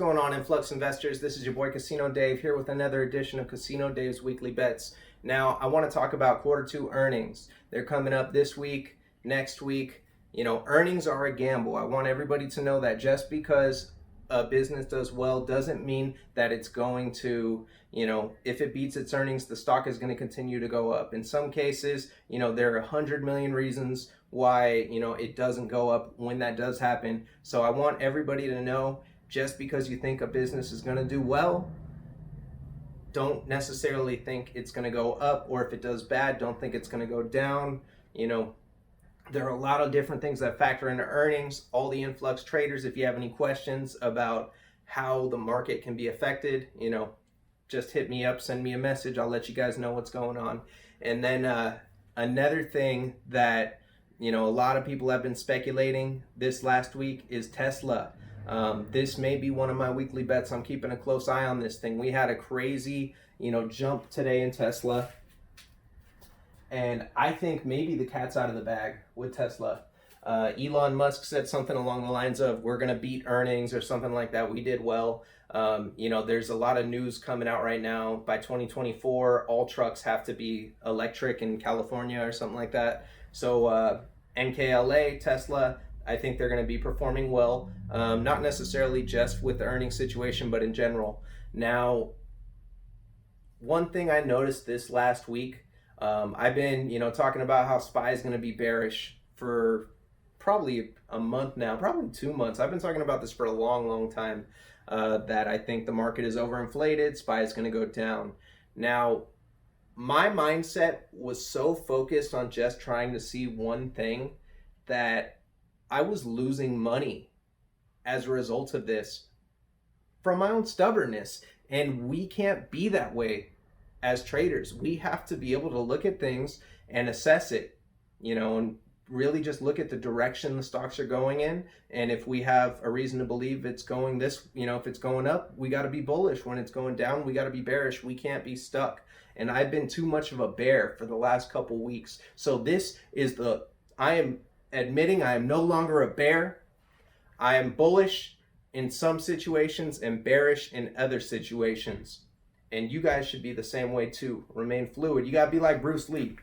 going on, Influx Investors? This is your boy Casino Dave here with another edition of Casino Dave's Weekly Bets. Now, I want to talk about Q2 earnings. They're coming up this week, next week. You know, earnings are a gamble. I want everybody to know that just because a business does well doesn't mean that it's going to, if it beats its earnings, the stock is going to continue to go up. In some cases, there are 100 million reasons why, it doesn't go up when that does happen. So I want everybody to know, just because you think a business is going to do well, don't necessarily think it's going to go up, or if it does bad, don't think it's going to go down. There are a lot of different things that factor into earnings. All the influx traders, if you have any questions about how the market can be affected, just hit me up, send me a message. I'll let you guys know what's going on. And then another thing that, a lot of people have been speculating this last week is Tesla. This may be one of my weekly bets. I'm keeping a close eye on this thing. We had a crazy, jump today in Tesla. And I think maybe the cat's out of the bag with Tesla. Elon Musk said something along the lines of, we're going to beat earnings or something like that. We did well. There's a lot of news coming out right now. By 2024, all trucks have to be electric in California or something like that. So NKLA, Tesla, I think they're going to be performing well. Not necessarily just with the earnings situation, but in general. Now, one thing I noticed this last week, I've been, talking about how SPY is going to be bearish for probably a month now, probably 2 months. I've been talking about this for a long, long time, that I think the market is overinflated, SPY is going to go down. Now, my mindset was so focused on just trying to see one thing that I was losing money as a result of this from my own stubbornness. And we can't be that way as traders. We have to be able to look at things and assess it, and really just look at the direction the stocks are going in. And if we have a reason to believe it's going this, if it's going up, we got to be bullish. When it's going down, we got to be bearish. We can't be stuck. And I've been too much of a bear for the last couple weeks. So this is I am admitting I am no longer a bear. I am bullish in some situations and bearish in other situations. And you guys should be the same way too. Remain fluid. You got to be like Bruce Lee,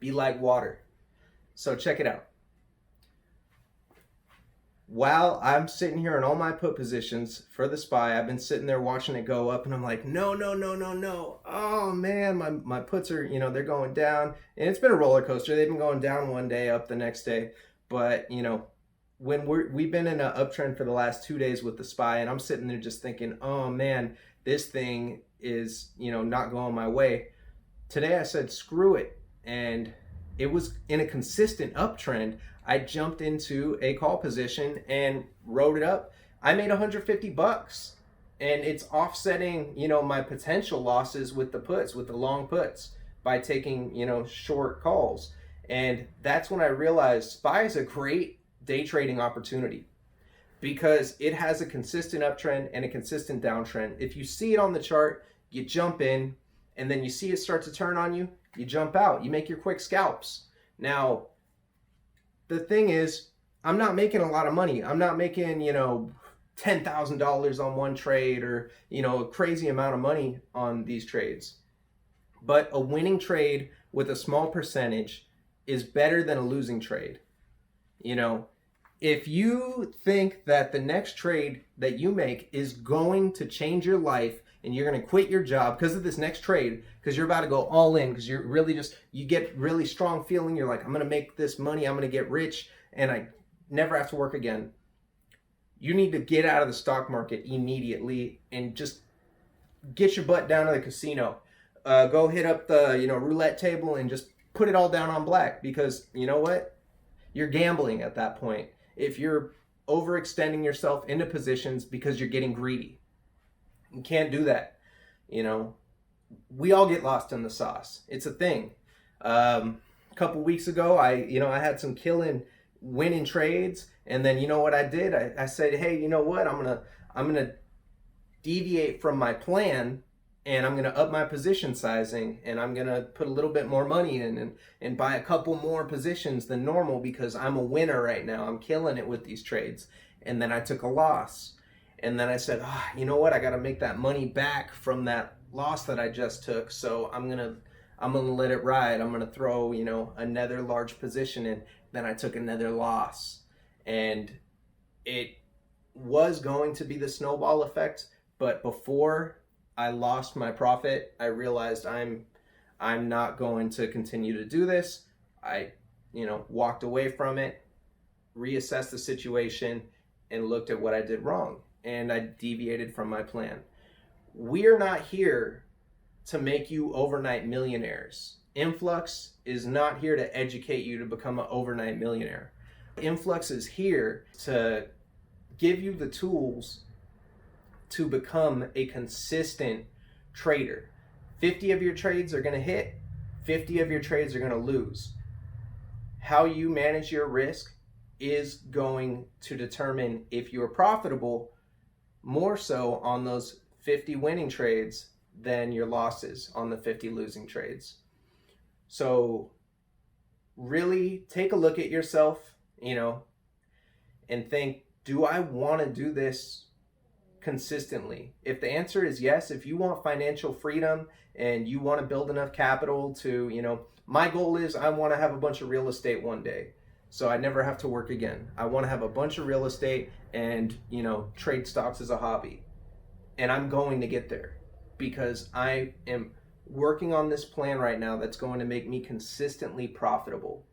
be like water. So check it out. While I'm sitting here in all my put positions for the SPY, I've been sitting there watching it go up, and I'm like, no. Oh man, my puts are, they're going down. And it's been a roller coaster. They've been going down one day, up the next day. But, when we've been in an uptrend for the last 2 days with the SPY, and I'm sitting there just thinking, oh man, this thing is, not going my way. Today I said, screw it. And it was in a consistent uptrend. I jumped into a call position and wrote it up. I made $150, and it's offsetting, my potential losses with the puts, with the long puts, by taking, short calls. And that's when I realized SPY is a great day trading opportunity, because it has a consistent uptrend and a consistent downtrend. If you see it on the chart, you jump in, and then you see it start to turn on you, you jump out, you make your quick scalps. Now, the thing is, I'm not making a lot of money. I'm not making, $10,000 on one trade, or, a crazy amount of money on these trades. But a winning trade with a small percentage is better than a losing trade. If you think that the next trade that you make is going to change your life, and you're going to quit your job because of this next trade, because you're about to go all in, because you're really you get really strong feeling, you're like, I'm going to make this money, I'm going to get rich, and I never have to work again. You need to get out of the stock market immediately and just get your butt down to the casino. Go hit up the, roulette table and just put it all down on black, because you know what? You're gambling at that point. If you're overextending yourself into positions because you're getting greedy. You can't do that. We all get lost in the sauce. It's a thing. A couple weeks ago, I had some winning trades, and then you know what I did? I said, hey, you know what? I'm gonna deviate from my plan, and I'm gonna up my position sizing, and I'm gonna put a little bit more money in and buy a couple more positions than normal, because I'm a winner right now. I'm killing it with these trades. and then I took a loss. And then I said, you know what? I got to make that money back from that loss that I just took. So I'm gonna let it ride. I'm gonna throw, another large position in. Then I took another loss, and it was going to be the snowball effect. But before I lost my profit, I realized I'm not going to continue to do this. I, walked away from it, reassessed the situation, and looked at what I did wrong. And I deviated from my plan. We're not here to make you overnight millionaires. Influx is not here to educate you to become an overnight millionaire. Influx is here to give you the tools to become a consistent trader. 50 of your trades are going to hit, 50 of your trades are going to lose. How you manage your risk is going to determine if you are profitable more so on those 50 winning trades than your losses on the 50 losing trades. So really take a look at yourself, and think, do I want to do this consistently? If the answer is yes, if you want financial freedom and you want to build enough capital to, my goal is I want to have a bunch of real estate one day, so I never have to work again. I want to have a bunch of real estate and, trade stocks as a hobby. And I'm going to get there because I am working on this plan right now that's going to make me consistently profitable.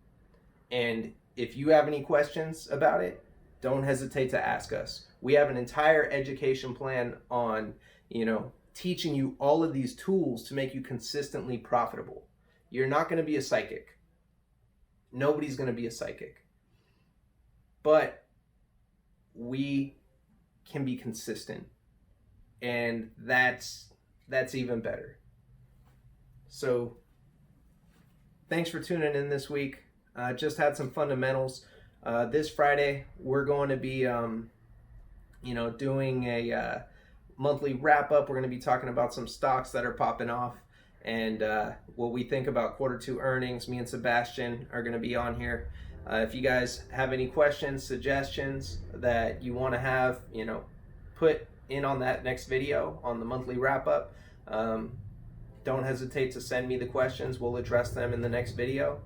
And if you have any questions about it, don't hesitate to ask us. We have an entire education plan on, teaching you all of these tools to make you consistently profitable. You're not going to be a psychic. Nobody's going to be a psychic. But we can be consistent. And that's even better. So thanks for tuning in this week. Just had some fundamentals. This Friday, we're going to be, doing a monthly wrap-up. We're going to be talking about some stocks that are popping off and what we think about Q2 earnings. Me and Sebastian are going to be on here. If you guys have any questions, suggestions that you want to have, put in on that next video on the monthly wrap-up, don't hesitate to send me the questions. We'll address them in the next video.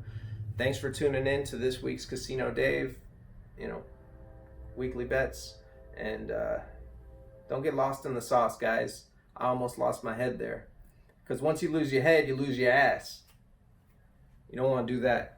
Thanks for tuning in to this week's Casino Dave, weekly bets. And don't get lost in the sauce, guys. I almost lost my head there. Because once you lose your head, you lose your ass. You don't want to do that.